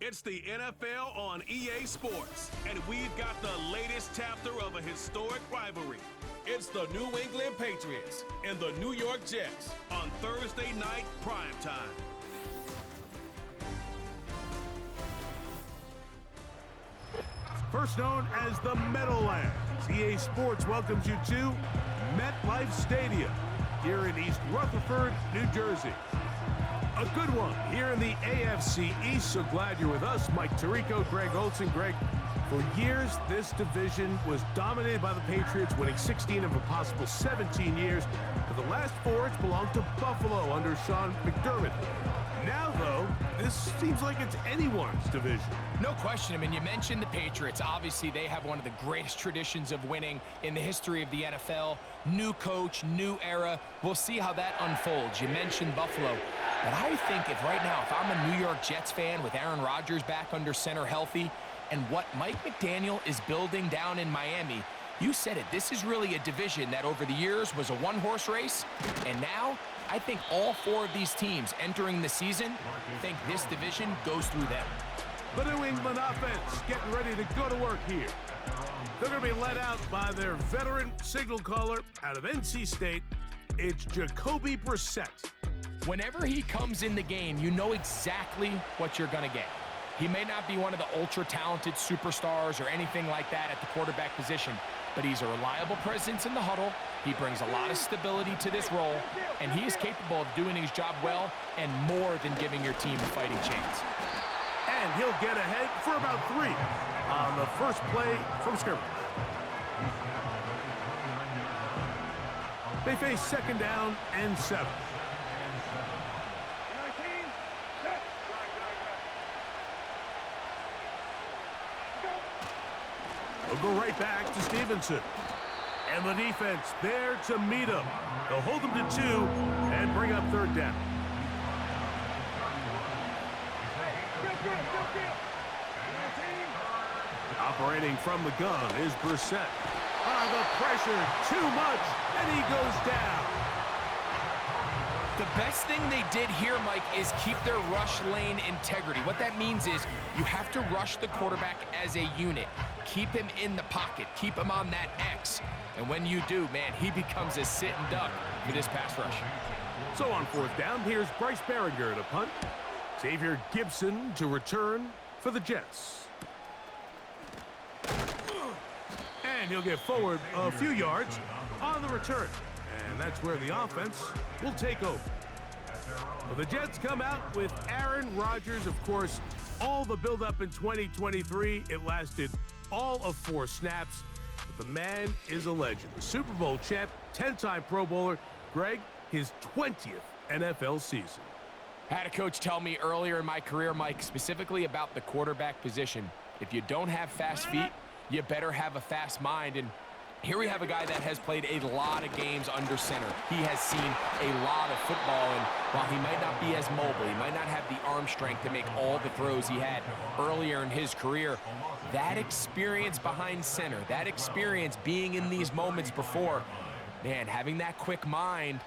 It's the NFL on EA Sports, and we've got the latest chapter of a historic rivalry. It's the New England Patriots and the New York Jets on Thursday night primetime. First known as the Meadowlands, EA Sports welcomes you to MetLife Stadium here in East Rutherford, New Jersey. A good one here in the AFC East, so glad you're with us. Mike Tirico, Greg Olson. Greg, for years, this division was dominated by the Patriots, winning 16 of a possible 17 years. For the last 4, it's belonged to Buffalo under Sean McDermott. Now, though, this seems like it's anyone's division. No question. I mean, you mentioned the Patriots. Obviously, they have one of the greatest traditions of winning in the history of the NFL. New coach, new era. We'll see how that unfolds. You mentioned Buffalo. But I think if I'm a New York Jets fan with Aaron Rodgers back under center healthy, and what Mike McDaniel is building down in Miami, you said it. This is really a division that over the years was a one-horse race, and now I think all 4 of these teams entering the season think this division goes through them. The New England offense getting ready to go to work here. They're going to be led out by their veteran signal caller out of NC State. It's Jacoby Brissett. Whenever he comes in the game, you know exactly what you're going to get. He may not be one of the ultra-talented superstars or anything like that at the quarterback position, but he's a reliable presence in the huddle. He brings a lot of stability to this role, and he is capable of doing his job well and more than giving your team a fighting chance. And he'll get ahead for about 3 on the first play from scrimmage. They face second down and 7. They'll go right back to Stevenson. And the defense there to meet him. They'll hold him to 2 and bring up third down. Operating from the gun is Brissett. The pressure, too much, and he goes down. The best thing they did here, Mike, is keep their rush lane integrity. What that means is you have to rush the quarterback as a unit. Keep him in the pocket. Keep him on that X. And when you do, man, he becomes a sitting duck for this pass rush. So on 4th down, here's Bryce Behringer to punt. Xavier Gibson to return for the Jets. And he'll get forward a few yards on the return. And that's where the offense will take over. Well, the Jets come out with Aaron Rodgers. Of course, all the build-up in 2023, it lasted all of 4 snaps. But the man is a legend. The Super Bowl champ, 10-time Pro Bowler. Greg, his 20th NFL season. I had a coach tell me earlier in my career, Mike, specifically about the quarterback position. If you don't have fast feet, you better have a fast mind. And here we have a guy that has played a lot of games under center. He has seen a lot of football, and while he might not be as mobile, he might not have the arm strength to make all the throws he had earlier in his career, that experience behind center, that experience being in these moments before, man, having that quick mind,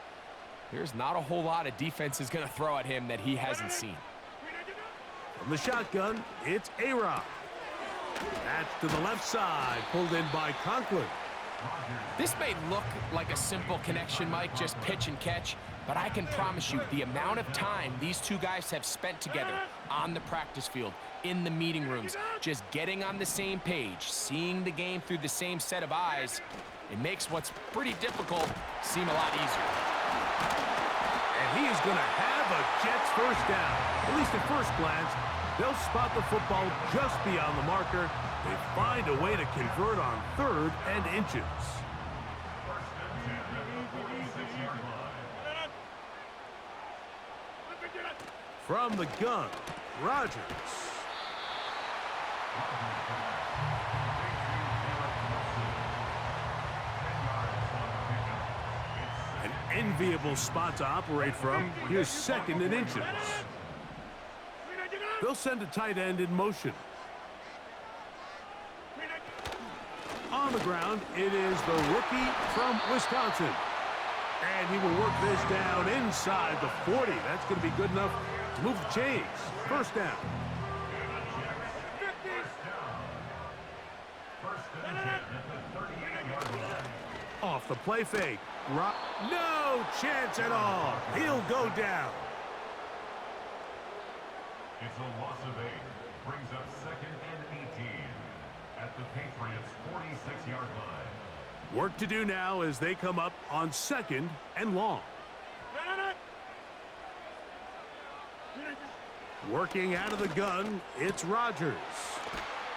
there's not a whole lot of defense is going to throw at him that he hasn't seen. From the shotgun, it's A-Rod. That's to the left side, pulled in by Conklin. This may look like a simple connection, Mike, just pitch and catch, but I can promise you the amount of time these 2 guys have spent together on the practice field, in the meeting rooms, just getting on the same page, seeing the game through the same set of eyes, it makes what's pretty difficult seem a lot easier. And he is going to have a Jets first down. At least at first glance, they'll spot the football just beyond the marker. They find a way to convert on 3rd and inches. From the gun, Rodgers. An enviable spot to operate from. Here's 2nd and inches. They'll send a tight end in motion. On the ground, it is the rookie from Wisconsin. And he will work this down inside the 40. That's going to be good enough to move the chains. First down. Off the play fake. No chance at all. He'll go down. It's a loss of 8. Brings up 2nd and 18 at the Patriots' 46-yard line. Work to do now as they come up on 2nd and long. Working out of the gun, it's Rodgers.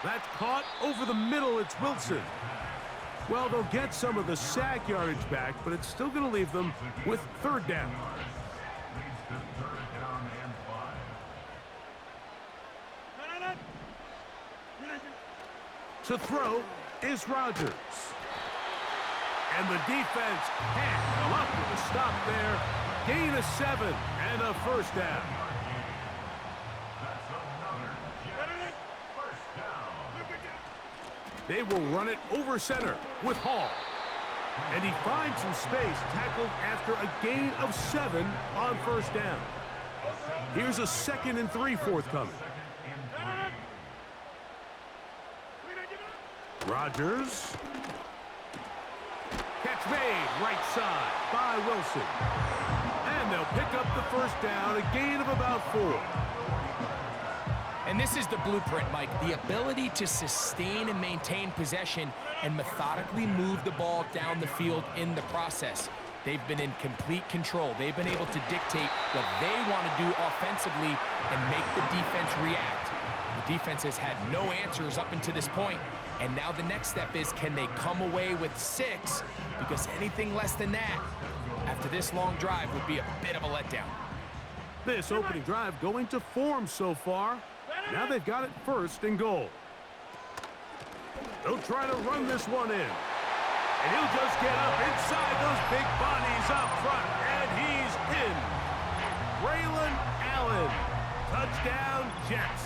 That's caught over the middle, it's Wilson. Well, they'll get some of the sack yardage back, but it's still going to leave them with 3rd down. Leads to 3rd down and 5. To throw is Rodgers. And the defense can't come up with a stop there. Gain of 7 and a 1st down. That's another Jets first down. They will run it over center with Hall. And he finds some space, tackled after a gain of 7 on 1st down. Here's a 2nd and 3 forthcoming. Rodgers. Catch made, right side by Wilson. And they'll pick up the 1st down, a gain of about 4. And this is the blueprint, Mike. The ability to sustain and maintain possession and methodically move the ball down the field in the process. They've been in complete control. They've been able to dictate what they want to do offensively and make the defense react. The defense has had no answers up until this point. And now the next step is, can they come away with 6? Because anything less than that, after this long drive, would be a bit of a letdown. This opening drive going to form so far. Now they've got it 1st and goal. They'll try to run this one in. And he'll just get up inside those big bodies up front. And he's in. Braylon Allen. Touchdown, Jets.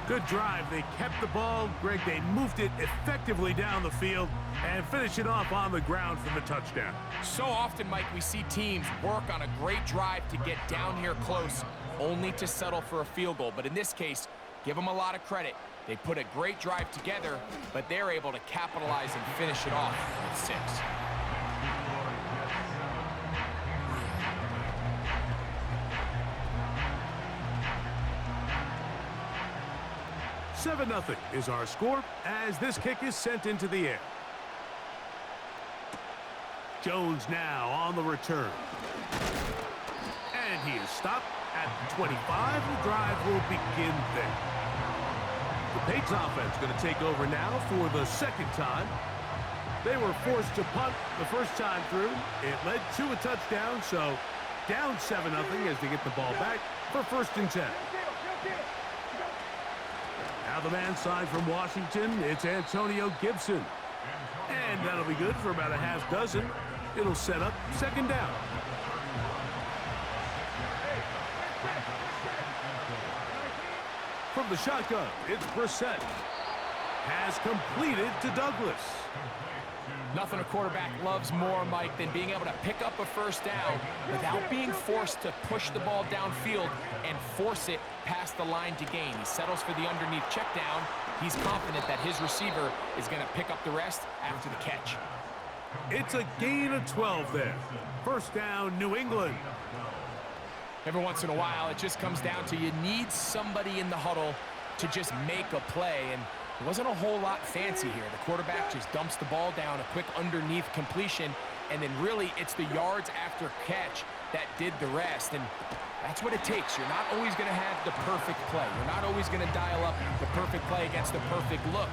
Good drive. They kept the ball. Greg, they moved it effectively down the field and finish it off on the ground for the touchdown. So often, Mike, we see teams work on a great drive to get down here close, only to settle for a field goal. But in this case, give them a lot of credit. They put a great drive together, but they're able to capitalize and finish it off with 6. 7-0 is our score as this kick is sent into the air. Jones now on the return. And he is stopped at the 25. The drive will begin there. The Patriots offense going to take over now for the 2nd time. They were forced to punt the first time through. It led to a touchdown, so down 7-0 as they get the ball back for 1st and 10. Now the man side from Washington, it's Antonio Gibson. And that'll be good for about a half dozen. It'll set up 2nd down. From the shotgun, it's Brissett. Has completed to Douglas. Nothing a quarterback loves more, Mike, than being able to pick up a 1st down without being forced to push the ball downfield and force it past the line to gain. He settles for the underneath check down. He's confident that his receiver is going to pick up the rest after the catch. It's a gain of 12 there. 1st down, New England. Every once in a while, it just comes down to you need somebody in the huddle to just make a play, and it wasn't a whole lot fancy here. The quarterback just dumps the ball down, a quick underneath completion, and then really it's the yards after catch that did the rest, and that's what it takes. You're not always going to have the perfect play. You're not always going to dial up the perfect play against the perfect look.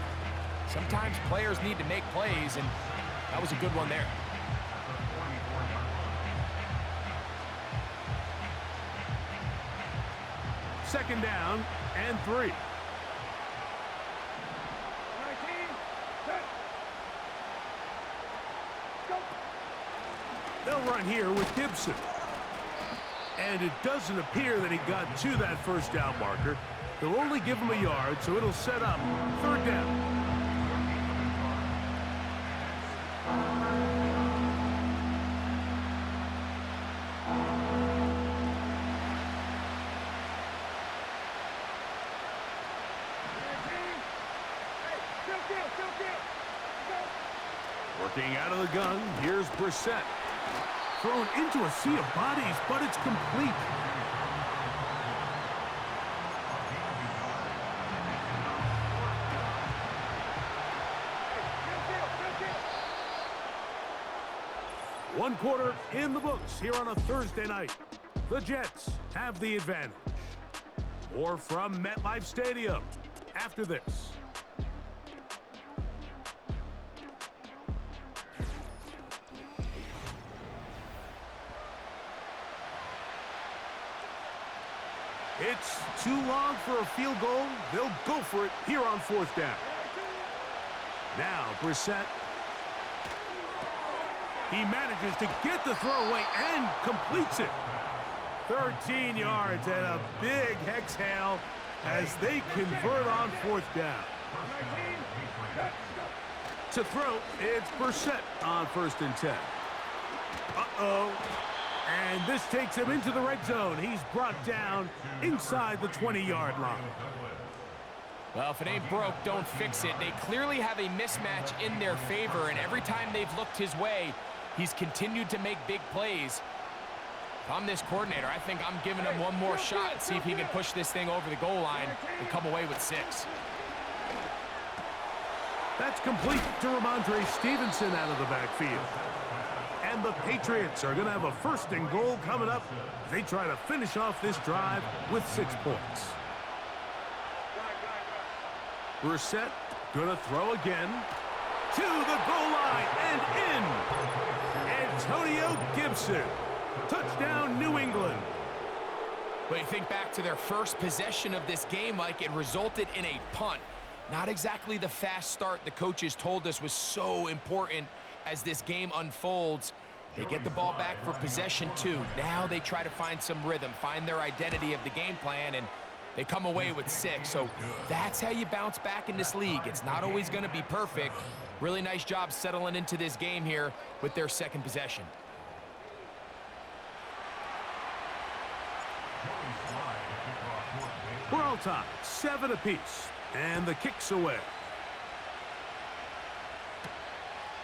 Sometimes players need to make plays, and that was a good one there. Second down and 3. They'll run here with Gibson. And it doesn't appear that he got to that 1st down marker. They'll only give him a yard, so it'll set up 3rd down. Working out of the gun, here's Brissett. Thrown into a sea of bodies, but it's complete. One quarter in the books here on a Thursday night. The Jets have the advantage. More from MetLife Stadium after this. It's too long for a field goal. They'll go for it here on fourth down. Now Brissett. He manages to get the throw away and completes it. 13 yards and a big exhale as they convert on fourth down. To throw, it's Brissett on 1st and 10. Uh-oh. And this takes him into the red zone. He's brought down inside the 20-yard line. Well, if it ain't broke, don't fix it. They clearly have a mismatch in their favor, and every time they've looked his way, he's continued to make big plays. If I'm this coordinator, I think I'm giving him one more shot and see if he can push this thing over the goal line and come away with 6. That's complete to Ramondre Stevenson out of the backfield. And the Patriots are going to have a 1st and goal coming up. They try to finish off this drive with 6 points. Brissett going to throw again. To the goal line and in. Antonio Gibson. Touchdown, New England. But you think back to their first possession of this game, Mike, it resulted in a punt. Not exactly the fast start the coaches told us was so important as this game unfolds. They get the ball back for possession 2. Now they try to find some rhythm, find their identity of the game plan, and they come away with 6. So that's how you bounce back in this league. It's not always going to be perfect. Really nice job settling into this game here with their 2nd possession. We're all tied, 7 apiece, and the kick's away.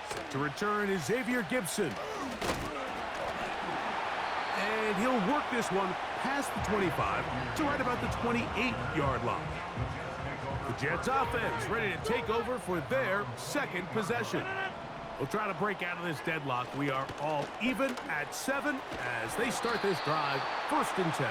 Set to return is Xavier Gibson. And he'll work this one past the 25 to right about the 28-yard line. The Jets offense ready to take over for their 2nd possession. We'll try to break out of this deadlock. We are all even at 7 as they start this drive, 1st and 10.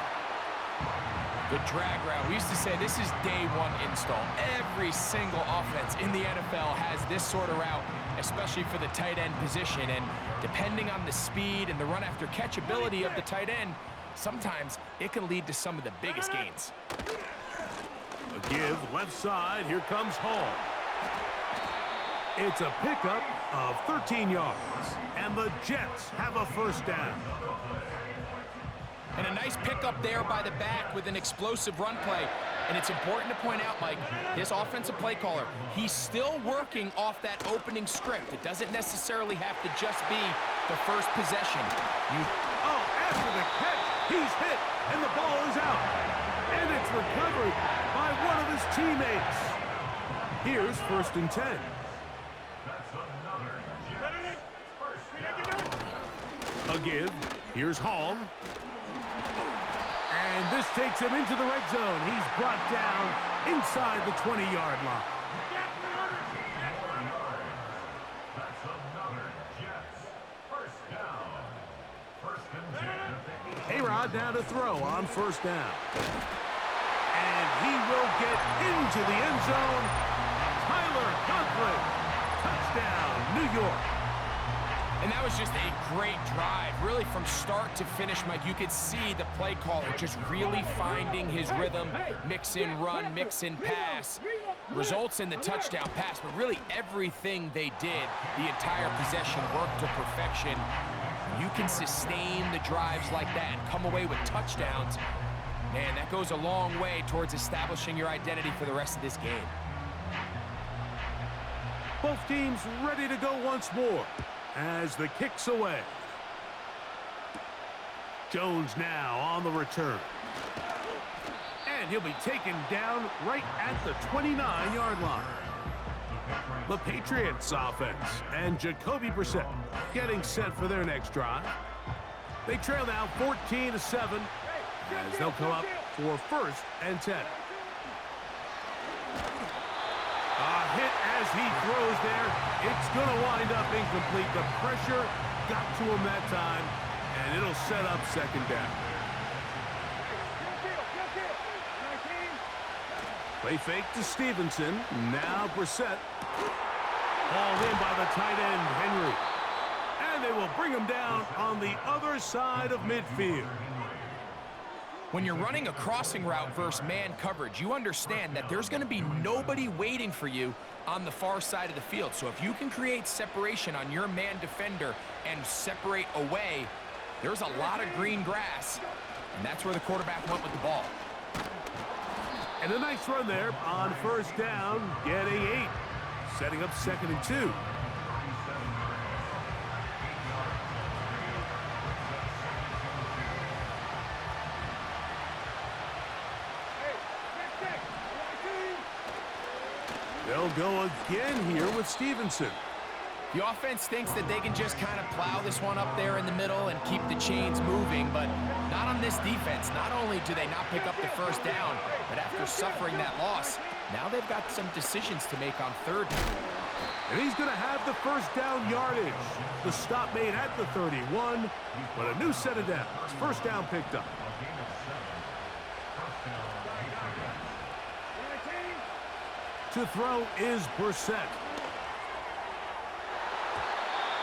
The drag route. We used to say this is day 1 install. Every single offense in the NFL has this sort of route, especially for the tight end position. And depending on the speed and the run after catch ability of the tight end, sometimes it can lead to some of the biggest gains. A give left side. Here comes Hall. It's a pickup of 13 yards. And the Jets have a 1st down. And a nice pickup there by the back with an explosive run play. And it's important to point out, Mike, this offensive play caller, he's still working off that opening script. It doesn't necessarily have to just be the first possession. After the catch, he's hit, and the ball is out. And it's recovered by one of his teammates. Here's 1st and 10. A give. Here's Hall. And this takes him into the red zone. He's brought down inside the 20-yard line. That's another Jets 1st down. 1st and 10. A-Rod now to throw on 1st down. And he will get into the end zone. Tyler Conklin. Touchdown, New York. And that was just a great drive. Really from start to finish, Mike, you could see the play caller just really finding his rhythm. Mix in run, mix in pass. Results in the touchdown pass, but really everything they did, the entire possession worked to perfection. You can sustain the drives like that and come away with touchdowns. Man, that goes a long way towards establishing your identity for the rest of this game. Both teams ready to go once more as the kick's away. Jones now on the return. And he'll be taken down right at the 29-yard line. The Patriots offense and Jacoby Brissett getting set for their next drive. They trail now 14-7 as they'll come up for 1st and 10. A hit as he throws there. It's going to wind up incomplete. The pressure got to him that time, and it'll set up 2nd down. Play fake to Stevenson. Now Brissett. Hauled in by the tight end, Henry. And they will bring him down on the other side of midfield. When you're running a crossing route versus man coverage, you understand that there's going to be nobody waiting for you on the far side of the field. So if you can create separation on your man defender and separate away, there's a lot of green grass. And that's where the quarterback went with the ball. And a nice run there on 1st down, getting 8. Setting up 2nd and 2. They'll go again here with Stevenson. The offense thinks that they can just kind of plow this one up there in the middle and keep the chains moving, but not on this defense. Not only do they not pick up the 1st down, but after suffering that loss, now they've got some decisions to make on 3rd. And he's going to have the 1st down yardage. The stop made at the 31, but a new set of downs. 1st down picked up. To throw is Brissett.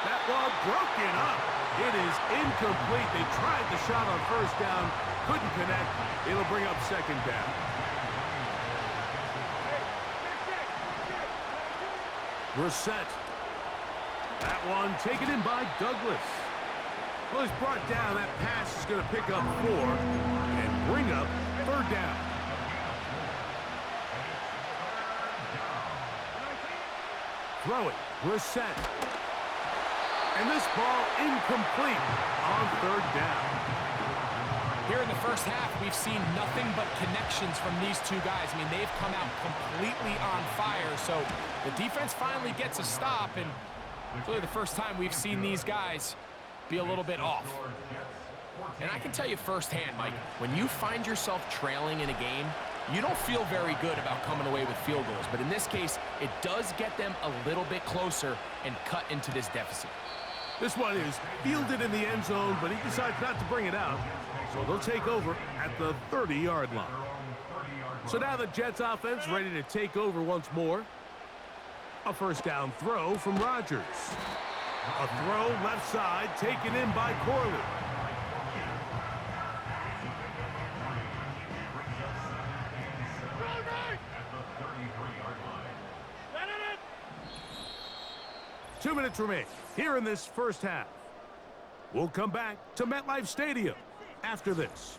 That one broken up. It is incomplete. They tried the shot on 1st down. Couldn't connect. It'll bring up 2nd down. Brissett. That one taken in by Douglas. Well, he's brought down. That pass is going to pick up 4 and bring up 3rd down. Throw it. Brissett. And this ball incomplete on 3rd down. Here in the 1st half, we've seen nothing but connections from these two guys. I mean, they've come out completely on fire. So the defense finally gets a stop, and it's really the first time we've seen these guys be a little bit off. And I can tell you firsthand, Mike, when you find yourself trailing in a game, you don't feel very good about coming away with field goals. But in this case, it does get them a little bit closer and cut into this deficit. This one is fielded in the end zone, but he decides not to bring it out. So they'll take over at the 30-yard line. So now the Jets offense ready to take over once more. A 1st down throw from Rodgers. A throw left side taken in by Corley. Two minutes remain here in this 1st half. We'll come back to MetLife Stadium after this.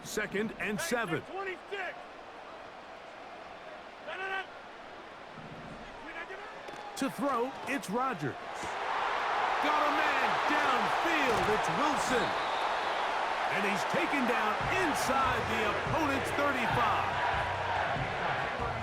2nd and 7. To throw, it's Rodgers. Got a man downfield. It's Wilson. And he's taken down inside the opponent's 35.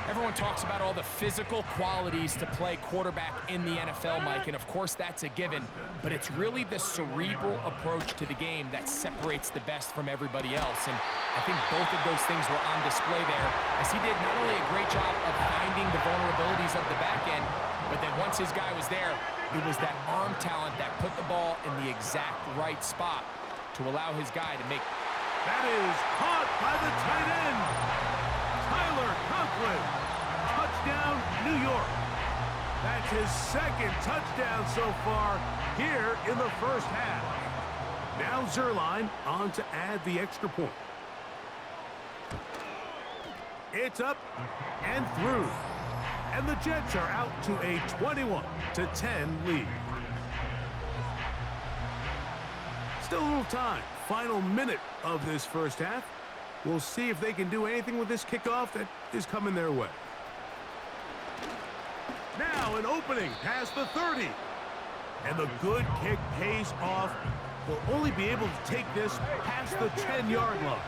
Everyone talks about all the physical qualities to play quarterback in the NFL, Mike, and of course that's a given, but it's really the cerebral approach to the game that separates the best from everybody else, and I think both of those things were on display there, as he did not only a great job of finding the vulnerabilities of the back end, but then once his guy was there, it was that arm talent that put the ball in the exact right spot to allow his guy to make. That is caught by the tight end, Tyler Conklin. Touchdown, New York. That's his 2nd touchdown so far here in the 1st half. Now Zerline on to add the extra point. It's up and through. And the Jets are out to a 21-10 lead. Still a little time. Final minute of this 1st half. We'll see if they can do anything with this kickoff that is coming their way. Now an opening past the 30. And the good kick pays off. Will only be able to take this past the 10-yard line.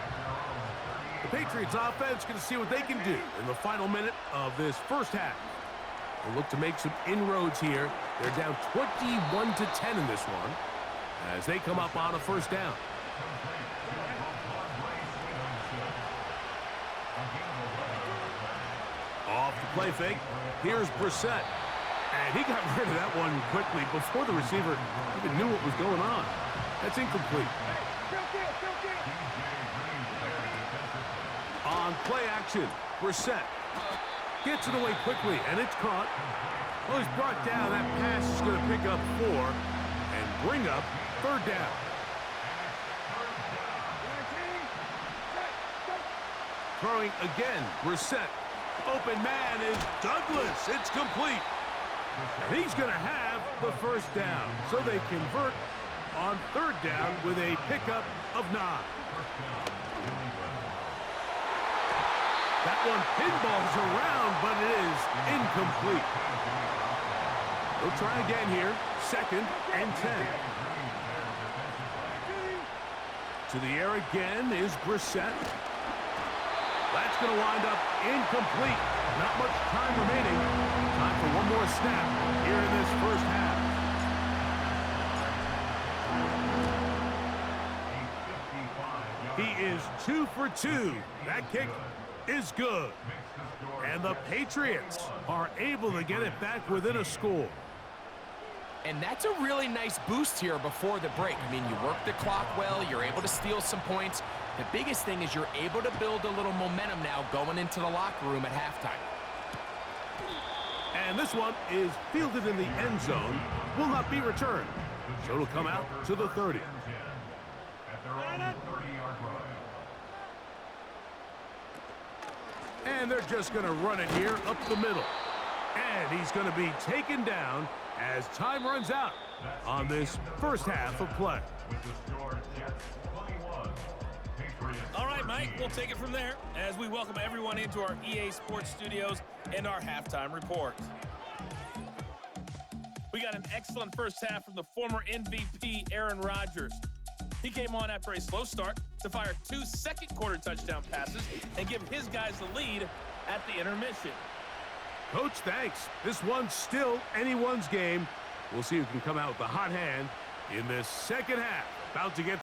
The Patriots offense going to see what they can do in the final minute of this first half. They'll look to make some inroads here. They're down 21-10 in this one as they come up on a first down. Off the play fake. Here's Brissett. And he got rid of that one quickly before the receiver even knew what was going on. That's incomplete. On play action, Brissett gets it away quickly, and it's caught. Well, he's brought down. That pass is going to pick up 4 and bring up third down. Throwing again, Brissett. Open man is Douglas. It's complete. And he's going to have the first down. So they convert on third down with a pickup of 9. That one pinballs around, but it is incomplete. They'll try again here. 2nd and 10. To the air again is Brissett. That's going to wind up incomplete. Not much time remaining. Time for one more snap here in this first half. He is 2 for 2. That kick is good. And the Patriots are able to get it back within a score. And that's a really nice boost here before the break. I mean, you work the clock well, you're able to steal some points. The biggest thing is you're able to build a little momentum now going into the locker room at halftime. And this one is fielded in the end zone, will not be returned. So it'll come out to the 30. And they're just going to run it here up the middle. And he's going to be taken down as time runs out on this first half of play. All right, Mike, we'll take it from there as we welcome everyone into our EA Sports studios and our halftime report. We got an excellent first half from the former MVP, Aaron Rodgers. He came on after a slow start to fire 2 second-quarter touchdown passes and give his guys the lead at the intermission. Coach, thanks. This one's still anyone's game. We'll see who can come out with the hot hand in this second half. About to get